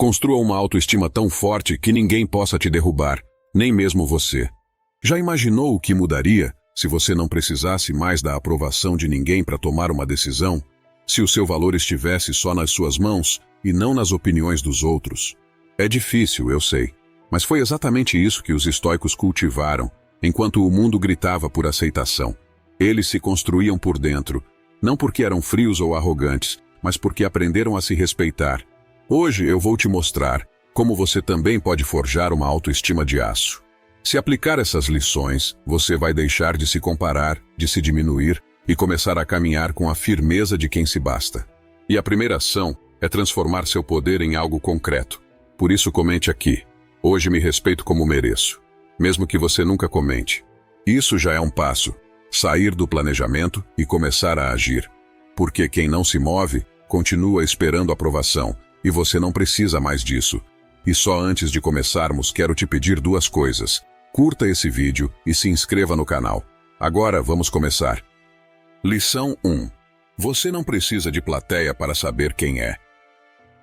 Construa uma autoestima tão forte que ninguém possa te derrubar, nem mesmo você. Já imaginou o que mudaria se você não precisasse mais da aprovação de ninguém para tomar uma decisão? Se o seu valor estivesse só nas suas mãos e não nas opiniões dos outros? É difícil, eu sei, mas foi exatamente isso que os estoicos cultivaram, enquanto o mundo gritava por aceitação. Eles se construíam por dentro, não porque eram frios ou arrogantes, mas porque aprenderam a se respeitar. Hoje eu vou te mostrar como você também pode forjar uma autoestima de aço. Se aplicar essas lições, você vai deixar de se comparar, de se diminuir e começar a caminhar com a firmeza de quem se basta. E a primeira ação é transformar seu poder em algo concreto. Por isso comente aqui: hoje me respeito como mereço. Mesmo que você nunca comente. Isso já é um passo. Sair do planejamento e começar a agir. Porque quem não se move, continua esperando aprovação, e você não precisa mais disso. E só antes de começarmos, quero te pedir duas coisas. Curta esse vídeo e se inscreva no canal. Agora vamos começar. Lição 1. Você não precisa de plateia para saber quem é.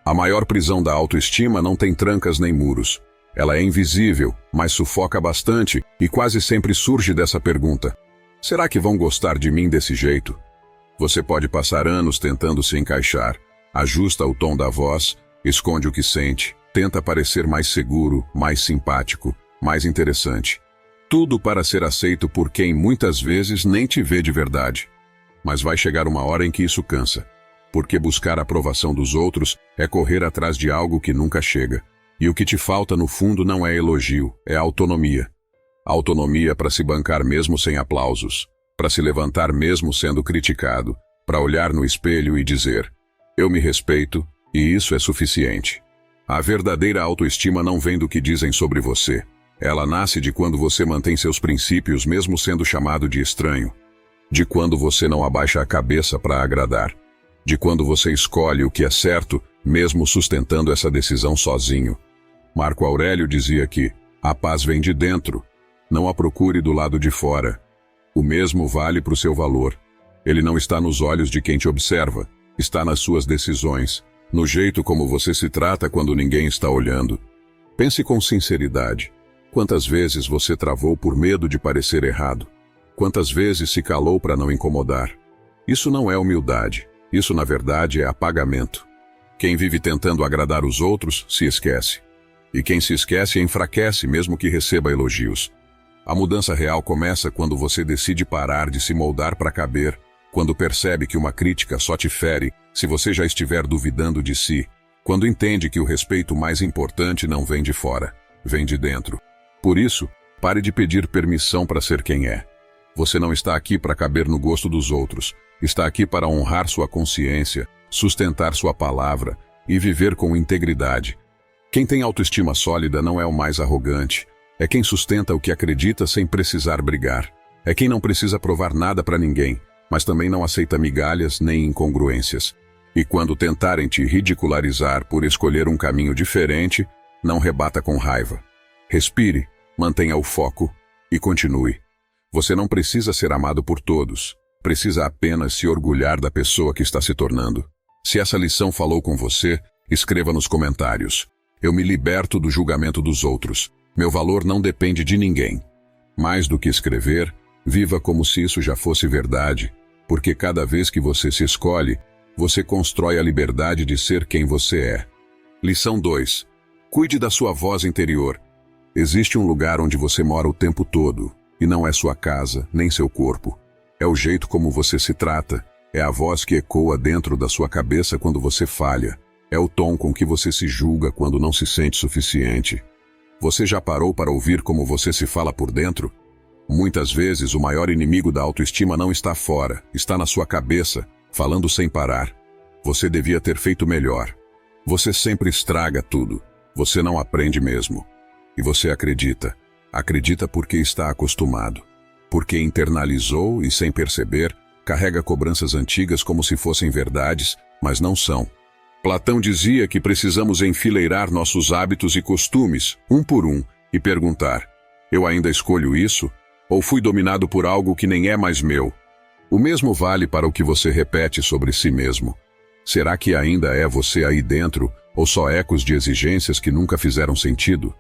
A maior prisão da autoestima não tem trancas nem muros. Ela é invisível, mas sufoca bastante e quase sempre surge dessa pergunta: será que vão gostar de mim desse jeito? Você pode passar anos tentando se encaixar. Ajusta o tom da voz, esconde o que sente, tenta parecer mais seguro, mais simpático, mais interessante. Tudo para ser aceito por quem muitas vezes nem te vê de verdade. Mas vai chegar uma hora em que isso cansa. Porque buscar a aprovação dos outros é correr atrás de algo que nunca chega. E o que te falta no fundo não é elogio, é autonomia. Autonomia para se bancar mesmo sem aplausos, para se levantar mesmo sendo criticado, para olhar no espelho e dizer: eu me respeito, e isso é suficiente. A verdadeira autoestima não vem do que dizem sobre você. Ela nasce de quando você mantém seus princípios mesmo sendo chamado de estranho. De quando você não abaixa a cabeça para agradar. De quando você escolhe o que é certo, mesmo sustentando essa decisão sozinho. Marco Aurélio dizia que a paz vem de dentro. Não a procure do lado de fora. O mesmo vale para o seu valor. Ele não está nos olhos de quem te observa. Está nas suas decisões, no jeito como você se trata quando ninguém está olhando. Pense com sinceridade. Quantas vezes você travou por medo de parecer errado? Quantas vezes se calou para não incomodar? Isso não é humildade. Isso, na verdade, é apagamento. Quem vive tentando agradar os outros, se esquece. E quem se esquece, enfraquece, mesmo que receba elogios. A mudança real começa quando você decide parar de se moldar para caber, quando percebe que uma crítica só te fere se você já estiver duvidando de si, quando entende que o respeito mais importante não vem de fora, vem de dentro. Por isso, pare de pedir permissão para ser quem é. Você não está aqui para caber no gosto dos outros, está aqui para honrar sua consciência, sustentar sua palavra e viver com integridade. Quem tem autoestima sólida não é o mais arrogante, é quem sustenta o que acredita sem precisar brigar, é quem não precisa provar nada para ninguém, mas também não aceita migalhas nem incongruências. E quando tentarem te ridicularizar por escolher um caminho diferente, não rebata com raiva. Respire, mantenha o foco e continue. Você não precisa ser amado por todos, precisa apenas se orgulhar da pessoa que está se tornando. Se essa lição falou com você, escreva nos comentários: eu me liberto do julgamento dos outros, meu valor não depende de ninguém. Mais do que escrever, viva como se isso já fosse verdade, porque cada vez que você se escolhe, você constrói a liberdade de ser quem você é. Lição 2. Cuide da sua voz interior. Existe um lugar onde você mora o tempo todo, e não é sua casa, nem seu corpo. É o jeito como você se trata, é a voz que ecoa dentro da sua cabeça quando você falha, é o tom com que você se julga quando não se sente suficiente. Você já parou para ouvir como você se fala por dentro? Muitas vezes o maior inimigo da autoestima não está fora, está na sua cabeça, falando sem parar. Você devia ter feito melhor. Você sempre estraga tudo. Você não aprende mesmo. E você acredita. Acredita porque está acostumado. Porque internalizou e, sem perceber, carrega cobranças antigas como se fossem verdades, mas não são. Platão dizia que precisamos enfileirar nossos hábitos e costumes, um por um, e perguntar: eu ainda escolho isso? Ou fui dominado por algo que nem é mais meu? O mesmo vale para o que você repete sobre si mesmo. Será que ainda é você aí dentro, Ou só ecos de exigências que nunca fizeram sentido?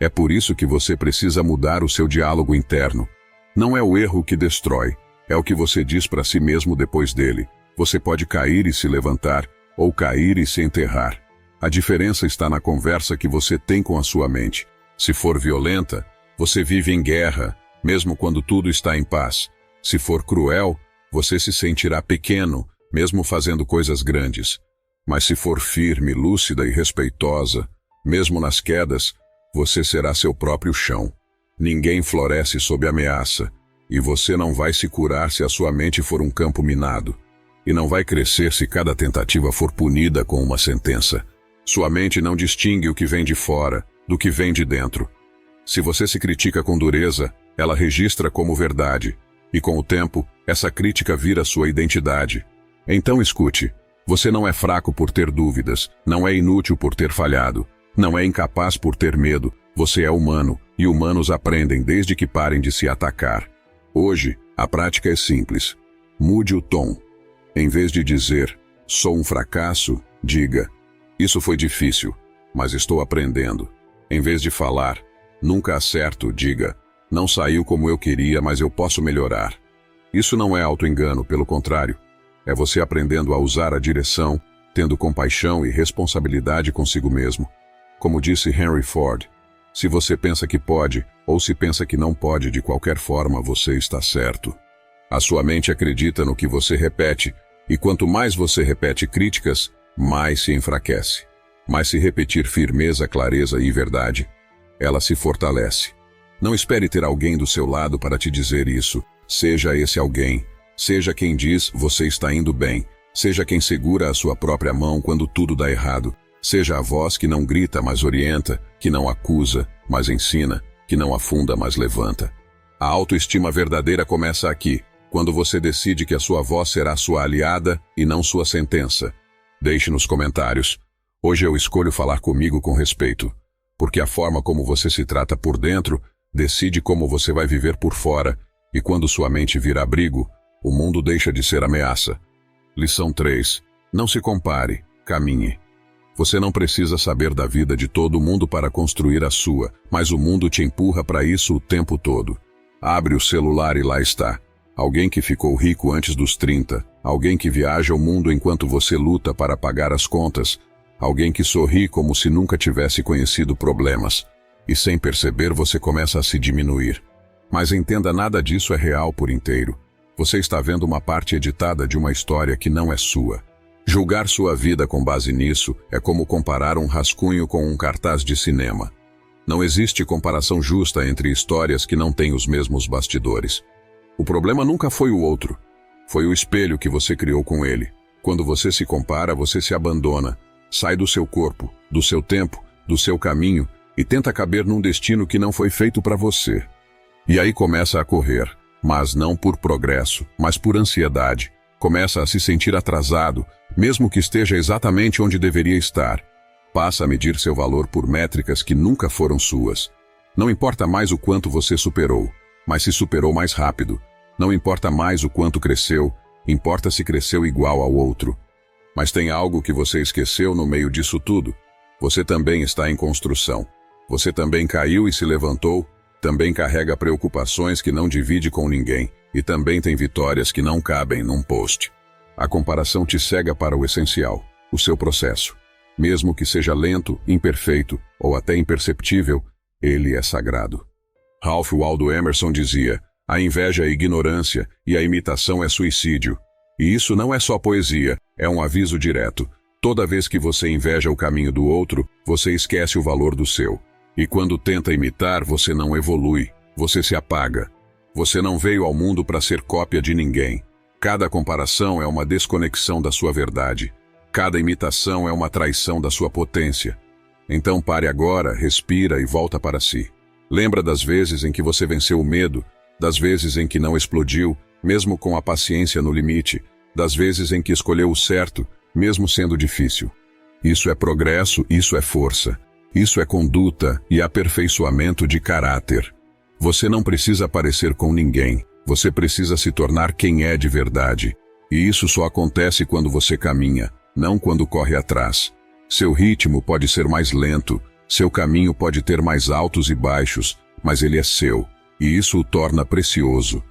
É por isso que você precisa mudar o seu diálogo interno. Não é o erro que destrói, é o que você diz para si mesmo depois dele. Você pode cair e se levantar, ou cair e se enterrar. A diferença está na conversa que você tem com a sua mente. Se for violenta, você vive em guerra, mesmo quando tudo está em paz. Se for cruel, você se sentirá pequeno, mesmo fazendo coisas grandes. Mas se for firme, lúcida e respeitosa, mesmo nas quedas, você será seu próprio chão. Ninguém floresce sob ameaça, e você não vai se curar se a sua mente for um campo minado. E não vai crescer se cada tentativa for punida com uma sentença. Sua mente não distingue o que vem de fora do que vem de dentro. Se você se critica com dureza, ela registra como verdade, e com o tempo, essa crítica vira sua identidade. Então escute, você não é fraco por ter dúvidas, não é inútil por ter falhado, não é incapaz por ter medo, você é humano, e humanos aprendem desde que parem de se atacar. Hoje, a prática é simples. Mude o tom. Em vez de dizer, sou um fracasso, diga, isso foi difícil, mas estou aprendendo. Em vez de falar, nunca acerto, diga, não saiu como eu queria, mas eu posso melhorar. Isso não é auto-engano, pelo contrário. É você aprendendo a usar a direção, tendo compaixão e responsabilidade consigo mesmo. Como disse Henry Ford, se você pensa que pode, ou se pensa que não pode, de qualquer forma você está certo. A sua mente acredita no que você repete, e quanto mais você repete críticas, mais se enfraquece. Mas se repetir firmeza, clareza e verdade, ela se fortalece. Não espere ter alguém do seu lado para te dizer isso. Seja esse alguém. Seja quem diz, você está indo bem. Seja quem segura a sua própria mão quando tudo dá errado. Seja a voz que não grita, mas orienta, que não acusa, mas ensina, que não afunda, mas levanta. A autoestima verdadeira começa aqui, quando você decide que a sua voz será sua aliada e não sua sentença. Deixe nos comentários. Hoje eu escolho falar comigo com respeito, porque a forma como você se trata por dentro decide como você vai viver por fora, e quando sua mente vira abrigo, o mundo deixa de ser ameaça. Lição 3. Não se compare, caminhe. Você não precisa saber da vida de todo mundo para construir a sua, mas o mundo te empurra para isso o tempo todo. Abre o celular e lá está. Alguém que ficou rico antes dos 30, alguém que viaja o mundo enquanto você luta para pagar as contas, alguém que sorri como se nunca tivesse conhecido problemas. E sem perceber você começa a se diminuir. Mas entenda, nada disso é real por inteiro. Você está vendo uma parte editada de uma história que não é sua. Julgar sua vida com base nisso é como comparar um rascunho com um cartaz de cinema. Não existe comparação justa entre histórias que não têm os mesmos bastidores. O problema nunca foi o outro. Foi o espelho que você criou com ele. Quando você se compara, você se abandona. Sai do seu corpo, do seu tempo, do seu caminho e tenta caber num destino que não foi feito para você. E aí começa a correr, mas não por progresso, mas por ansiedade. Começa a se sentir atrasado, mesmo que esteja exatamente onde deveria estar. Passa a medir seu valor por métricas que nunca foram suas. Não importa mais o quanto você superou, mas se superou mais rápido. Não importa mais o quanto cresceu, importa se cresceu igual ao outro. Mas tem algo que você esqueceu no meio disso tudo. Você também está em construção. Você também caiu e se levantou, também carrega preocupações que não divide com ninguém, e também tem vitórias que não cabem num post. A comparação te cega para o essencial, o seu processo. Mesmo que seja lento, imperfeito ou até imperceptível, ele é sagrado. Ralph Waldo Emerson dizia, a inveja é ignorância e a imitação é suicídio. E isso não é só poesia, é um aviso direto. Toda vez que você inveja o caminho do outro, você esquece o valor do seu. E quando tenta imitar, você não evolui, você se apaga. Você não veio ao mundo para ser cópia de ninguém. Cada comparação é uma desconexão da sua verdade. Cada imitação é uma traição da sua potência. Então pare agora, respira e volta para si. Lembra das vezes em que você venceu o medo, das vezes em que não explodiu, mesmo com a paciência no limite, das vezes em que escolheu o certo, mesmo sendo difícil. Isso é progresso, isso é força. Isso é conduta e aperfeiçoamento de caráter. Você não precisa parecer com ninguém. Você precisa se tornar quem é de verdade. E isso só acontece quando você caminha, não quando corre atrás. Seu ritmo pode ser mais lento, seu caminho pode ter mais altos e baixos, mas ele é seu, e isso o torna precioso.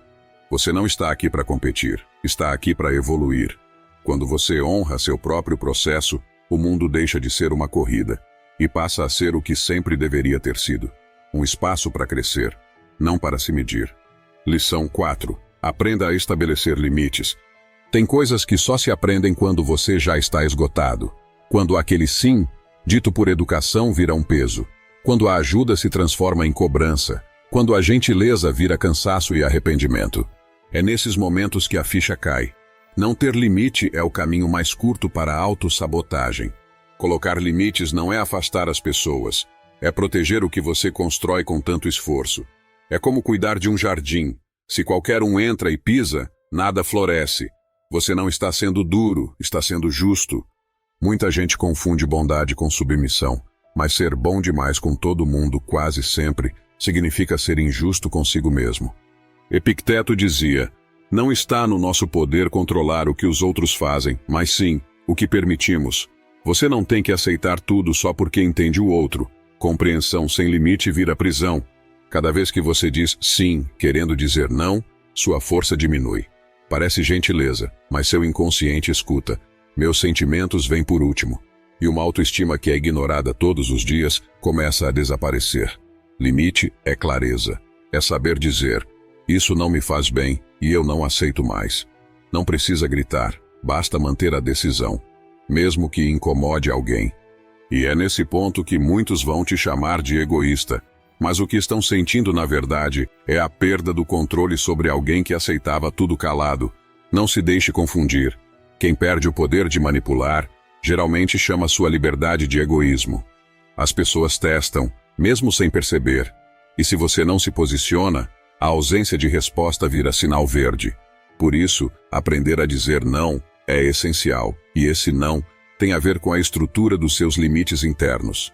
Você não está aqui para competir, está aqui para evoluir. Quando você honra seu próprio processo, o mundo deixa de ser uma corrida e passa a ser o que sempre deveria ter sido: um espaço para crescer, não para se medir. Lição 4. Aprenda a estabelecer limites. Tem coisas que só se aprendem quando você já está esgotado. Quando aquele sim, dito por educação, vira um peso. Quando a ajuda se transforma em cobrança. Quando a gentileza vira cansaço e arrependimento. É nesses momentos que a ficha cai. Não ter limite é o caminho mais curto para a autossabotagem. Colocar limites não é afastar as pessoas. É proteger o que você constrói com tanto esforço. É como cuidar de um jardim. Se qualquer um entra e pisa, nada floresce. Você não está sendo duro, está sendo justo. Muita gente confunde bondade com submissão, mas ser bom demais com todo mundo quase sempre significa ser injusto consigo mesmo. Epicteto dizia: não está no nosso poder controlar o que os outros fazem, mas sim o que permitimos. Você não tem que aceitar tudo só porque entende o outro. Compreensão sem limite vira prisão. Cada vez que você diz sim, querendo dizer não, sua força diminui. Parece gentileza, mas seu inconsciente escuta: meus sentimentos vêm por último. E uma autoestima que é ignorada todos os dias começa a desaparecer. Limite é clareza. É saber dizer: isso não me faz bem e eu não aceito mais. Não precisa gritar, basta manter a decisão, mesmo que incomode alguém. E é nesse ponto que muitos vão te chamar de egoísta. Mas o que estão sentindo na verdade é a perda do controle sobre alguém que aceitava tudo calado. Não se deixe confundir. Quem perde o poder de manipular, geralmente chama sua liberdade de egoísmo. As pessoas testam, mesmo sem perceber. E se você não se posiciona, a ausência de resposta vira sinal verde. Por isso, aprender a dizer não é essencial, e esse não tem a ver com a estrutura dos seus limites internos.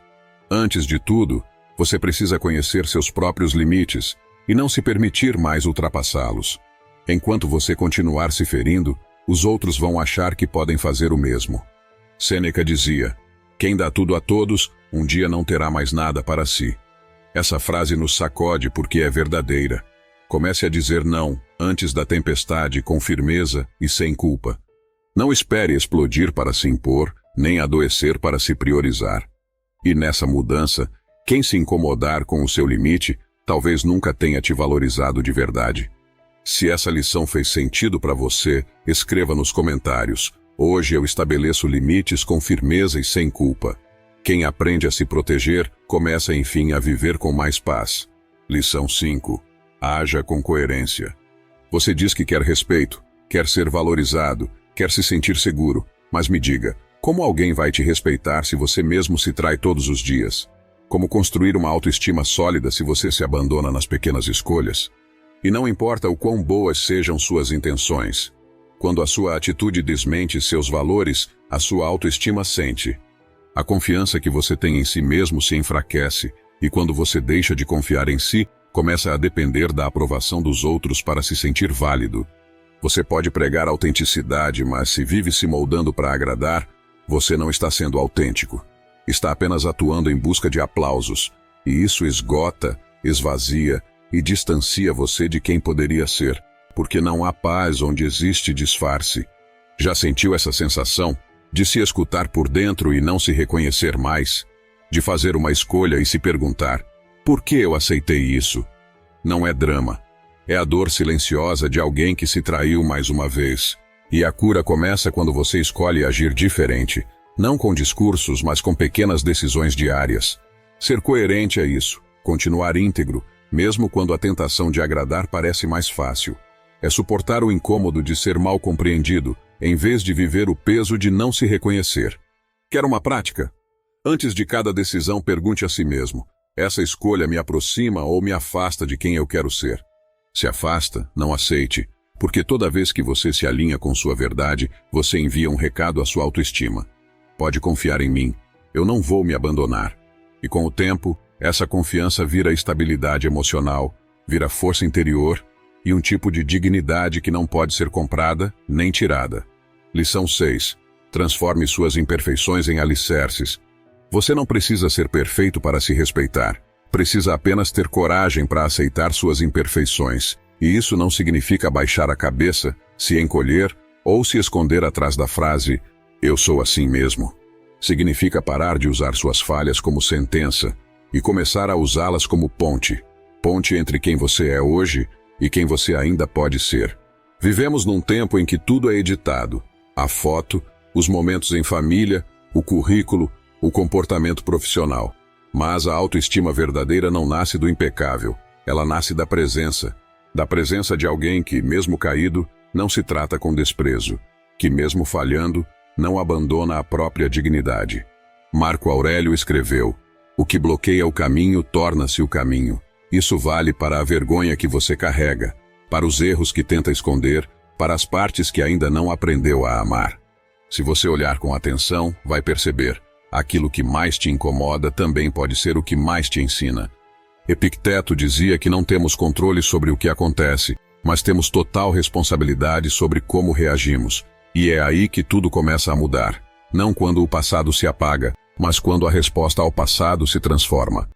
Antes de tudo, você precisa conhecer seus próprios limites e não se permitir mais ultrapassá-los. Enquanto você continuar se ferindo, os outros vão achar que podem fazer o mesmo. Sêneca dizia: quem dá tudo a todos, um dia não terá mais nada para si. Essa frase nos sacode porque é verdadeira. Comece a dizer não antes da tempestade com firmeza e sem culpa. Não espere explodir para se impor, nem adoecer para se priorizar. E nessa mudança, quem se incomodar com o seu limite, talvez nunca tenha te valorizado de verdade. Se essa lição fez sentido para você, escreva nos comentários: hoje eu estabeleço limites com firmeza e sem culpa. Quem aprende a se proteger, começa enfim a viver com mais paz. Lição 5. Haja com coerência. Você diz que quer respeito, quer ser valorizado, quer se sentir seguro, mas me diga, como alguém vai te respeitar se você mesmo se trai todos os dias? Como construir uma autoestima sólida se você se abandona nas pequenas escolhas? E não importa o quão boas sejam suas intenções. Quando a sua atitude desmente seus valores, a sua autoestima sente. A confiança que você tem em si mesmo se enfraquece, e quando você deixa de confiar em si, começa a depender da aprovação dos outros para se sentir válido. Você pode pregar autenticidade, mas se vive se moldando para agradar, você não está sendo autêntico. Está apenas atuando em busca de aplausos, e isso esgota, esvazia e distancia você de quem poderia ser, porque não há paz onde existe disfarce. Já sentiu essa sensação de se escutar por dentro e não se reconhecer mais? De fazer uma escolha e se perguntar: por que eu aceitei isso? Não é drama. É a dor silenciosa de alguém que se traiu mais uma vez. E a cura começa quando você escolhe agir diferente. Não com discursos, mas com pequenas decisões diárias. Ser coerente é isso. Continuar íntegro, mesmo quando a tentação de agradar parece mais fácil. É suportar o incômodo de ser mal compreendido, em vez de viver o peso de não se reconhecer. Quer uma prática? Antes de cada decisão, pergunte a si mesmo: essa escolha me aproxima ou me afasta de quem eu quero ser? Se afasta, não aceite, porque toda vez que você se alinha com sua verdade, você envia um recado à sua autoestima. Pode confiar em mim, eu não vou me abandonar. E com o tempo, essa confiança vira estabilidade emocional, vira força interior e um tipo de dignidade que não pode ser comprada nem tirada. Lição 6. Transforme suas imperfeições em alicerces. Você não precisa ser perfeito para se respeitar. Precisa apenas ter coragem para aceitar suas imperfeições. E isso não significa baixar a cabeça, se encolher ou se esconder atrás da frase "eu sou assim mesmo". Significa parar de usar suas falhas como sentença e começar a usá-las como ponte. Ponte entre quem você é hoje e quem você ainda pode ser. Vivemos num tempo em que tudo é editado. A foto, os momentos em família, o currículo, o comportamento profissional. Mas a autoestima verdadeira não nasce do impecável. Ela nasce da presença. Da presença de alguém que, mesmo caído, não se trata com desprezo. Que, mesmo falhando, não abandona a própria dignidade. Marco Aurélio escreveu: "O que bloqueia o caminho torna-se o caminho". Isso vale para a vergonha que você carrega, para os erros que tenta esconder, para as partes que ainda não aprendeu a amar. Se você olhar com atenção, vai perceber: aquilo que mais te incomoda também pode ser o que mais te ensina. Epicteto dizia que não temos controle sobre o que acontece, mas temos total responsabilidade sobre como reagimos. E é aí que tudo começa a mudar. Não quando o passado se apaga, mas quando a resposta ao passado se transforma.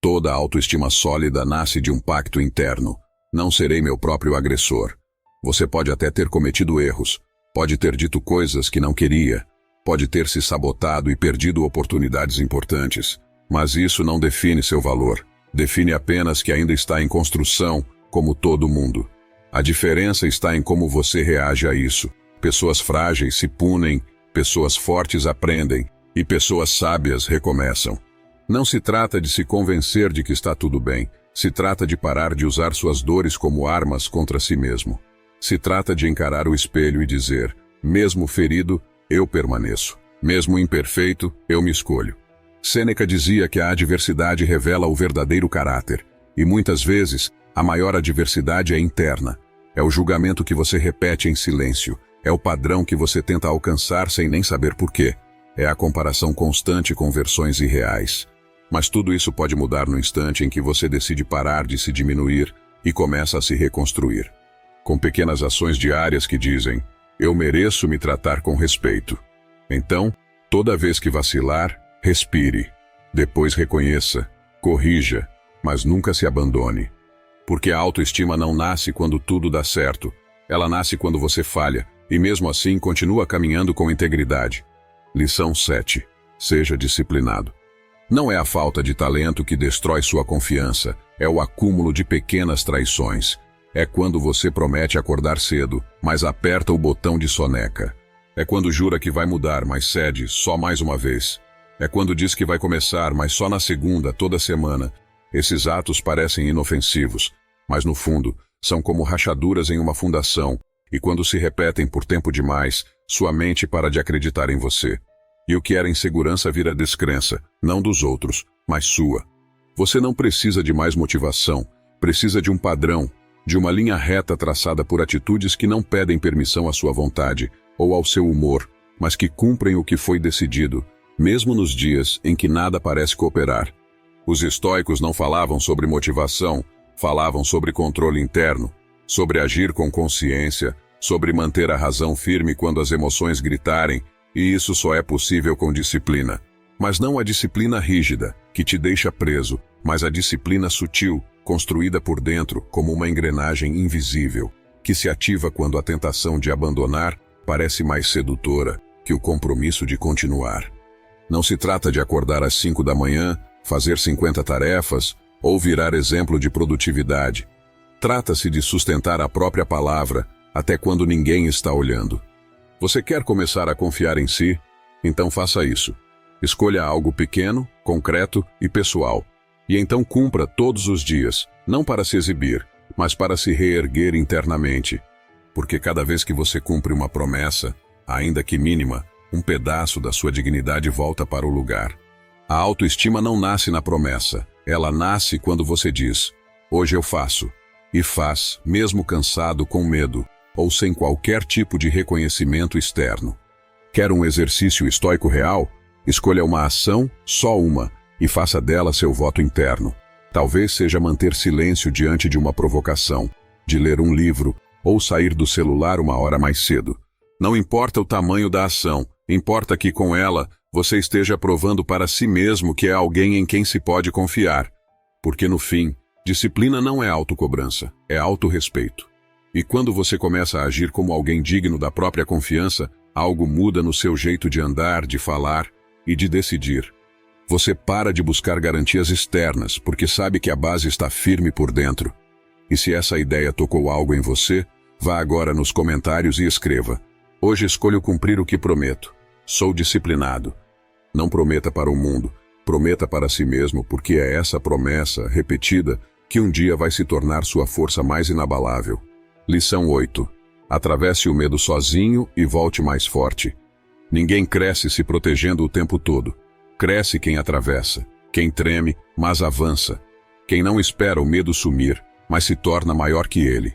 Toda autoestima sólida nasce de um pacto interno. Não serei meu próprio agressor. Você pode até ter cometido erros, pode ter dito coisas que não queria, pode ter se sabotado e perdido oportunidades importantes, mas isso não define seu valor. Define apenas que ainda está em construção, como todo mundo. A diferença está em como você reage a isso. Pessoas frágeis se punem, pessoas fortes aprendem, e pessoas sábias recomeçam. Não se trata de se convencer de que está tudo bem, se trata de parar de usar suas dores como armas contra si mesmo. Se trata de encarar o espelho e dizer: mesmo ferido, eu permaneço. Mesmo imperfeito, eu me escolho. Sêneca dizia que a adversidade revela o verdadeiro caráter, e muitas vezes, a maior adversidade é interna. É o julgamento que você repete em silêncio, é o padrão que você tenta alcançar sem nem saber porquê. É a comparação constante com versões irreais. Mas tudo isso pode mudar no instante em que você decide parar de se diminuir e começa a se reconstruir. Com pequenas ações diárias que dizem: eu mereço me tratar com respeito. Então, toda vez que vacilar, respire. Depois reconheça, corrija, mas nunca se abandone. Porque a autoestima não nasce quando tudo dá certo. Ela nasce quando você falha, e mesmo assim continua caminhando com integridade. Lição 7. Seja disciplinado. Não é a falta de talento que destrói sua confiança, é o acúmulo de pequenas traições. É quando você promete acordar cedo, mas aperta o botão de soneca. É quando jura que vai mudar, mas cede só mais uma vez. É quando diz que vai começar, mas só na segunda, toda semana. Esses atos parecem inofensivos, mas no fundo, são como rachaduras em uma fundação, e quando se repetem por tempo demais, sua mente para de acreditar em você. E o que era insegurança vira descrença, não dos outros, mas sua. Você não precisa de mais motivação, precisa de um padrão, de uma linha reta traçada por atitudes que não pedem permissão à sua vontade ou ao seu humor, mas que cumprem o que foi decidido, mesmo nos dias em que nada parece cooperar. Os estoicos não falavam sobre motivação, falavam sobre controle interno, sobre agir com consciência, sobre manter a razão firme quando as emoções gritarem, e isso só é possível com disciplina. Mas não a disciplina rígida, que te deixa preso, mas a disciplina sutil, construída por dentro como uma engrenagem invisível, que se ativa quando a tentação de abandonar parece mais sedutora que o compromisso de continuar. Não se trata de acordar às 5 da manhã, fazer 50 tarefas ou virar exemplo de produtividade. Trata-se de sustentar a própria palavra até quando ninguém está olhando. Você quer começar a confiar em si? Então faça isso. Escolha algo pequeno, concreto e pessoal. E então cumpra todos os dias, não para se exibir, mas para se reerguer internamente. Porque cada vez que você cumpre uma promessa, ainda que mínima, um pedaço da sua dignidade volta para o lugar. A autoestima não nasce na promessa, ela nasce quando você diz: hoje eu faço. E faz, mesmo cansado, com medo, ou sem qualquer tipo de reconhecimento externo. Quer um exercício estoico real? Escolha uma ação, só uma, e faça dela seu voto interno. Talvez seja manter silêncio diante de uma provocação, de ler um livro, ou sair do celular uma hora mais cedo. Não importa o tamanho da ação, Importa que com ela você esteja provando para si mesmo que é alguém em quem se pode confiar. Porque no fim, disciplina não é autocobrança, é autorrespeito. E quando você começa a agir como alguém digno da própria confiança, algo muda no seu jeito de andar, de falar e de decidir. Você para de buscar garantias externas, porque sabe que a base está firme por dentro. E se essa ideia tocou algo em você, vá agora nos comentários e escreva: hoje escolho cumprir o que prometo. Sou disciplinado. Não prometa para o mundo, prometa para si mesmo, porque é essa promessa, repetida, que um dia vai se tornar sua força mais inabalável. Lição 8. Atravesse o medo sozinho e volte mais forte. Ninguém cresce se protegendo o tempo todo. Cresce quem atravessa, quem treme, mas avança. Quem não espera o medo sumir, mas se torna maior que ele.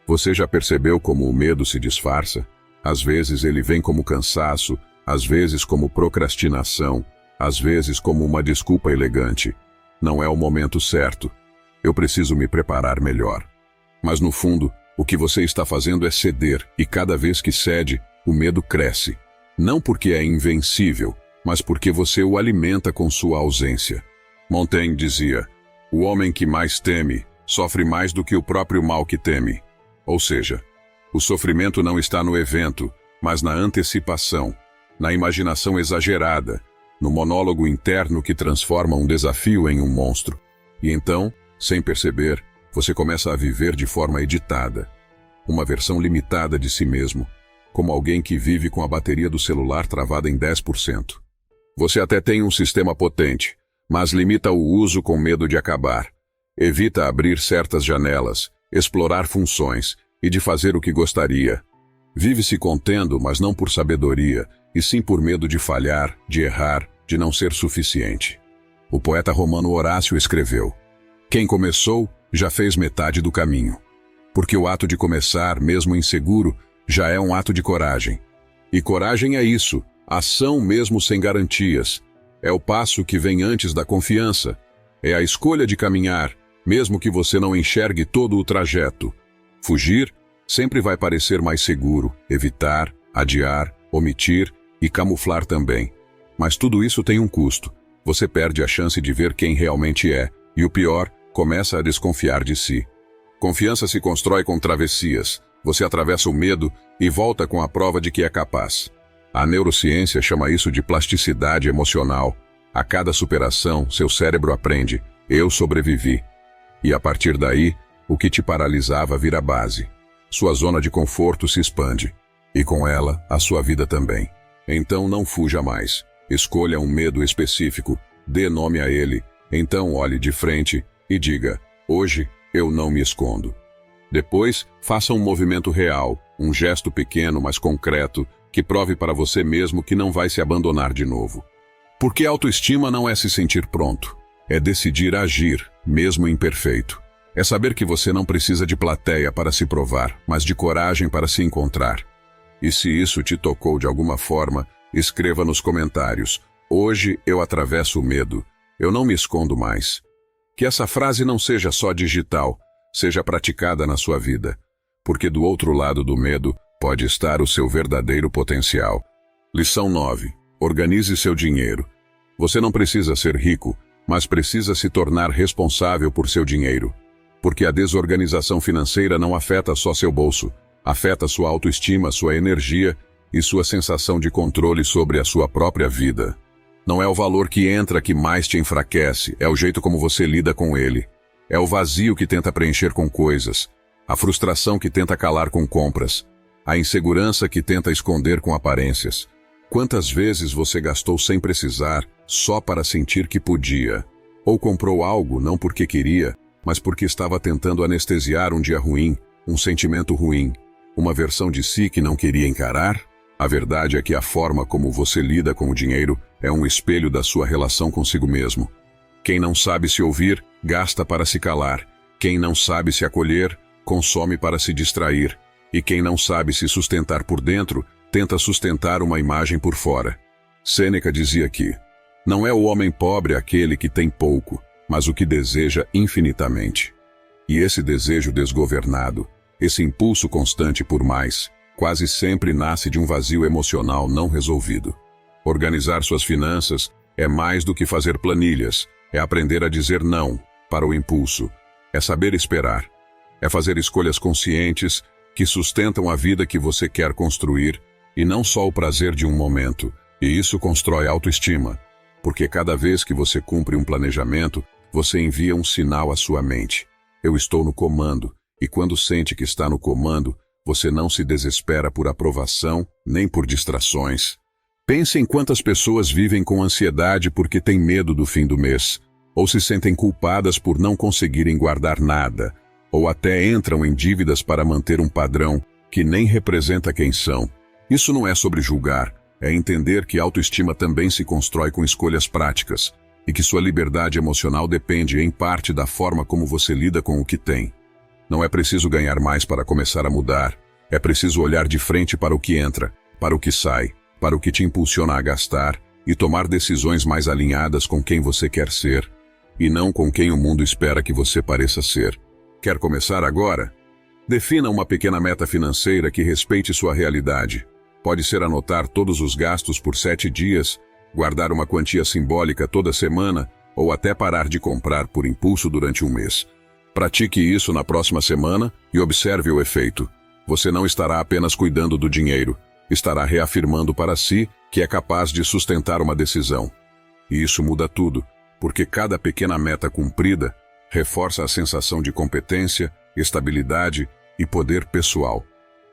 Você já percebeu como o medo se disfarça? Às vezes ele vem como cansaço, às vezes como procrastinação, às vezes como uma desculpa elegante. Não é o momento certo. Eu preciso me preparar melhor. Mas no fundo, o que você está fazendo é ceder, e cada vez que cede, o medo cresce. Não porque é invencível, mas porque você o alimenta com sua ausência. Montaigne dizia: o homem que mais teme sofre mais do que o próprio mal que teme. Ou seja, o sofrimento não está no evento, mas na antecipação, na imaginação exagerada, no monólogo interno que transforma um desafio em um monstro. E então, sem perceber, você começa a viver de forma editada, uma versão limitada de si mesmo, como alguém que vive com a bateria do celular travada em 10%. Você até tem um sistema potente, mas limita o uso com medo de acabar. Evita abrir certas janelas, explorar funções e de fazer o que gostaria. Vive se contendo, mas não por sabedoria, e sim por medo de falhar, de errar, de não ser suficiente. O poeta romano Horácio escreveu: quem começou, já fez metade do caminho. Porque o ato de começar, mesmo inseguro, já é um ato de coragem. E coragem é isso, ação mesmo sem garantias. É o passo que vem antes da confiança. É a escolha de caminhar, mesmo que você não enxergue todo o trajeto. Fugir sempre vai parecer mais seguro, evitar, adiar, omitir e camuflar também. Mas tudo isso tem um custo. Você perde a chance de ver quem realmente é, e o pior, começa a desconfiar de si. Confiança se constrói com travessias. Você atravessa o medo e volta com a prova de que é capaz. A neurociência chama isso de plasticidade emocional. A cada superação, seu cérebro aprende: eu sobrevivi. E a partir daí, o que te paralisava vira base. Sua zona de conforto se expande. E com ela, a sua vida também. Então não fuja mais. Escolha um medo específico, dê nome a ele, então olhe de frente e diga: hoje eu não me escondo. Depois, faça um movimento real, um gesto pequeno, mas concreto, que prove para você mesmo que não vai se abandonar de novo. Porque autoestima não é se sentir pronto, é decidir agir, mesmo imperfeito. É saber que você não precisa de plateia para se provar, mas de coragem para se encontrar. E se isso te tocou de alguma forma, escreva nos comentários: hoje eu atravesso o medo, eu não me escondo mais. Que essa frase não seja só digital, seja praticada na sua vida, porque do outro lado do medo pode estar o seu verdadeiro potencial. Lição 9. Organize seu dinheiro. Você não precisa ser rico, mas precisa se tornar responsável por seu dinheiro. Porque a desorganização financeira não afeta só seu bolso, afeta sua autoestima, sua energia e sua sensação de controle sobre a sua própria vida. Não é o valor que entra que mais te enfraquece, é o jeito como você lida com ele. É o vazio que tenta preencher com coisas, a frustração que tenta calar com compras, a insegurança que tenta esconder com aparências. Quantas vezes você gastou sem precisar, só para sentir que podia? Ou comprou algo não porque queria, mas porque estava tentando anestesiar um dia ruim, um sentimento ruim, uma versão de si que não queria encarar? A verdade é que a forma como você lida com o dinheiro é um espelho da sua relação consigo mesmo. Quem não sabe se ouvir, gasta para se calar. Quem não sabe se acolher, consome para se distrair. E quem não sabe se sustentar por dentro, tenta sustentar uma imagem por fora. Sêneca dizia que não é o homem pobre aquele que tem pouco, mas o que deseja infinitamente. E esse desejo desgovernado, esse impulso constante por mais, quase sempre nasce de um vazio emocional não resolvido. Organizar suas finanças é mais do que fazer planilhas, é aprender a dizer não para o impulso, é saber esperar, é fazer escolhas conscientes que sustentam a vida que você quer construir e não só o prazer de um momento, e isso constrói autoestima, porque cada vez que você cumpre um planejamento, você envia um sinal à sua mente. Eu estou no comando, e quando sente que está no comando, você não se desespera por aprovação nem por distrações. Pense em quantas pessoas vivem com ansiedade porque têm medo do fim do mês, ou se sentem culpadas por não conseguirem guardar nada, ou até entram em dívidas para manter um padrão que nem representa quem são. Isso não é sobre julgar, é entender que autoestima também se constrói com escolhas práticas, e que sua liberdade emocional depende, em parte, da forma como você lida com o que tem. Não é preciso ganhar mais para começar a mudar, é preciso olhar de frente para o que entra, para o que sai, para o que te impulsiona a gastar e tomar decisões mais alinhadas com quem você quer ser, e não com quem o mundo espera que você pareça ser. Quer começar agora? Defina uma pequena meta financeira que respeite sua realidade. Pode ser anotar todos os gastos por 7 dias, guardar uma quantia simbólica toda semana ou até parar de comprar por impulso durante um mês. Pratique isso na próxima semana e observe o efeito. Você não estará apenas cuidando do dinheiro, estará reafirmando para si que é capaz de sustentar uma decisão. E isso muda tudo, porque cada pequena meta cumprida reforça a sensação de competência, estabilidade e poder pessoal.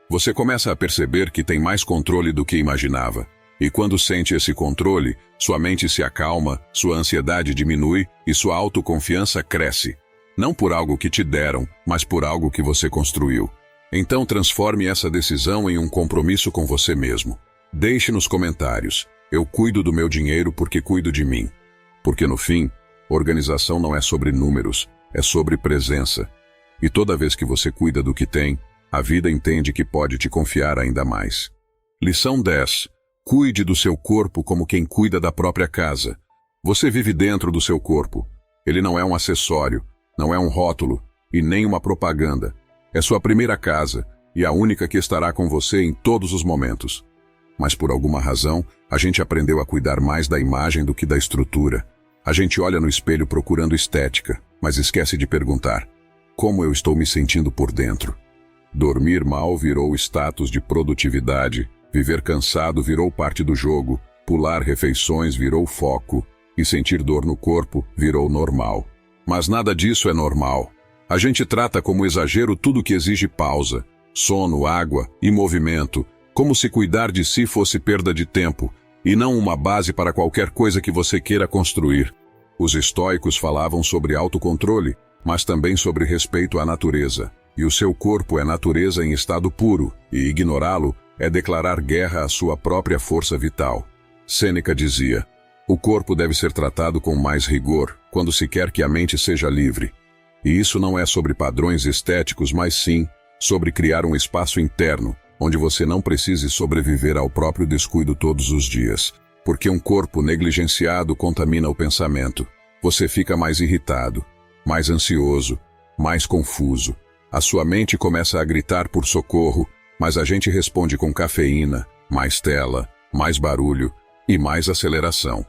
Você começa a perceber que tem mais controle do que imaginava. E quando sente esse controle, sua mente se acalma, sua ansiedade diminui e sua autoconfiança cresce. Não por algo que te deram, mas por algo que você construiu. Então transforme essa decisão em um compromisso com você mesmo. Deixe nos comentários: eu cuido do meu dinheiro porque cuido de mim. Porque no fim, organização não é sobre números, é sobre presença. E toda vez que você cuida do que tem, a vida entende que pode te confiar ainda mais. Lição 10. Cuide do seu corpo como quem cuida da própria casa. Você vive dentro do seu corpo. Ele não é um acessório, não é um rótulo e nem uma propaganda. É sua primeira casa e a única que estará com você em todos os momentos. Mas por alguma razão, a gente aprendeu a cuidar mais da imagem do que da estrutura. A gente olha no espelho procurando estética, mas esquece de perguntar: como eu estou me sentindo por dentro? Dormir mal virou status de produtividade, viver cansado virou parte do jogo, pular refeições virou foco, e sentir dor no corpo virou normal. Mas nada disso é normal. A gente trata como exagero tudo que exige pausa, sono, água e movimento, como se cuidar de si fosse perda de tempo, e não uma base para qualquer coisa que você queira construir. Os estoicos falavam sobre autocontrole, mas também sobre respeito à natureza. E o seu corpo é natureza em estado puro, e ignorá-lo é declarar guerra à sua própria força vital. Sêneca dizia: o corpo deve ser tratado com mais rigor, quando se quer que a mente seja livre. E isso não é sobre padrões estéticos, mas sim sobre criar um espaço interno, onde você não precise sobreviver ao próprio descuido todos os dias. Porque um corpo negligenciado contamina o pensamento. Você fica mais irritado, mais ansioso, mais confuso. A sua mente começa a gritar por socorro, mas a gente responde com cafeína, mais tela, mais barulho e mais aceleração.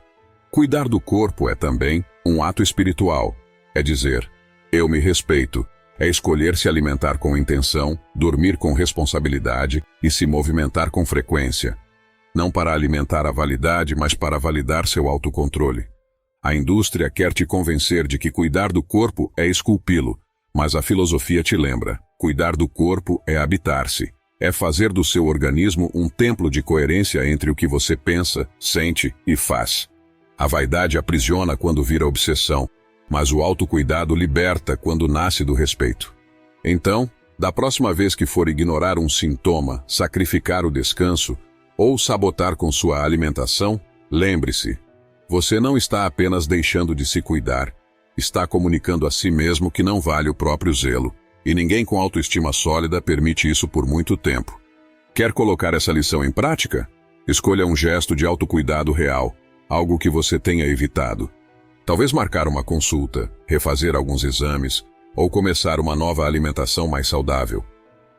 Cuidar do corpo é também um ato espiritual. É dizer: eu me respeito. É escolher se alimentar com intenção, dormir com responsabilidade e se movimentar com frequência. Não para alimentar a validade, mas para validar seu autocontrole. A indústria quer te convencer de que cuidar do corpo é esculpi-lo, mas a filosofia te lembra: cuidar do corpo é habitar-se. É fazer do seu organismo um templo de coerência entre o que você pensa, sente e faz. A vaidade aprisiona quando vira obsessão, mas o autocuidado liberta quando nasce do respeito. Então, da próxima vez que for ignorar um sintoma, sacrificar o descanso ou sabotar com sua alimentação, lembre-se: você não está apenas deixando de se cuidar, está comunicando a si mesmo que não vale o próprio zelo. E ninguém com autoestima sólida permite isso por muito tempo. Quer colocar essa lição em prática? Escolha um gesto de autocuidado real, algo que você tenha evitado. Talvez marcar uma consulta, refazer alguns exames ou começar uma nova alimentação mais saudável.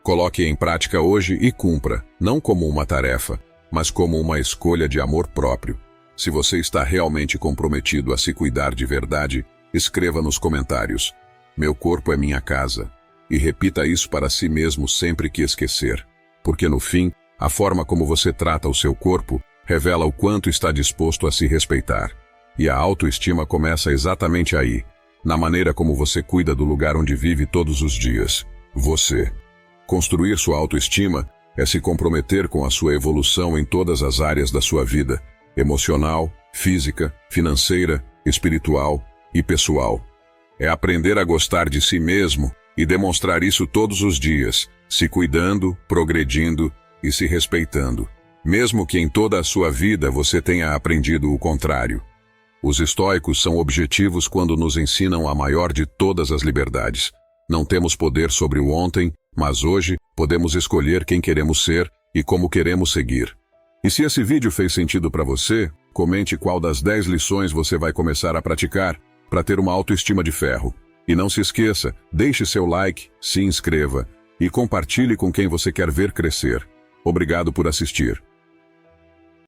Coloque em prática hoje e cumpra, não como uma tarefa, mas como uma escolha de amor próprio. Se você está realmente comprometido a se cuidar de verdade, escreva nos comentários: "Meu corpo é minha casa", e repita isso para si mesmo sempre que esquecer. Porque no fim, a forma como você trata o seu corpo revela o quanto está disposto a se respeitar. E a autoestima começa exatamente aí, na maneira como você cuida do lugar onde vive todos os dias. Você. Construir sua autoestima é se comprometer com a sua evolução em todas as áreas da sua vida: emocional, física, financeira, espiritual e pessoal. É aprender a gostar de si mesmo e demonstrar isso todos os dias, se cuidando, progredindo e se respeitando. Mesmo que em toda a sua vida você tenha aprendido o contrário. Os estoicos são objetivos quando nos ensinam a maior de todas as liberdades. Não temos poder sobre o ontem, mas hoje podemos escolher quem queremos ser e como queremos seguir. E se esse vídeo fez sentido para você, comente qual das 10 lições você vai começar a praticar para ter uma autoestima de ferro. E não se esqueça, deixe seu like, se inscreva e compartilhe com quem você quer ver crescer. Obrigado por assistir.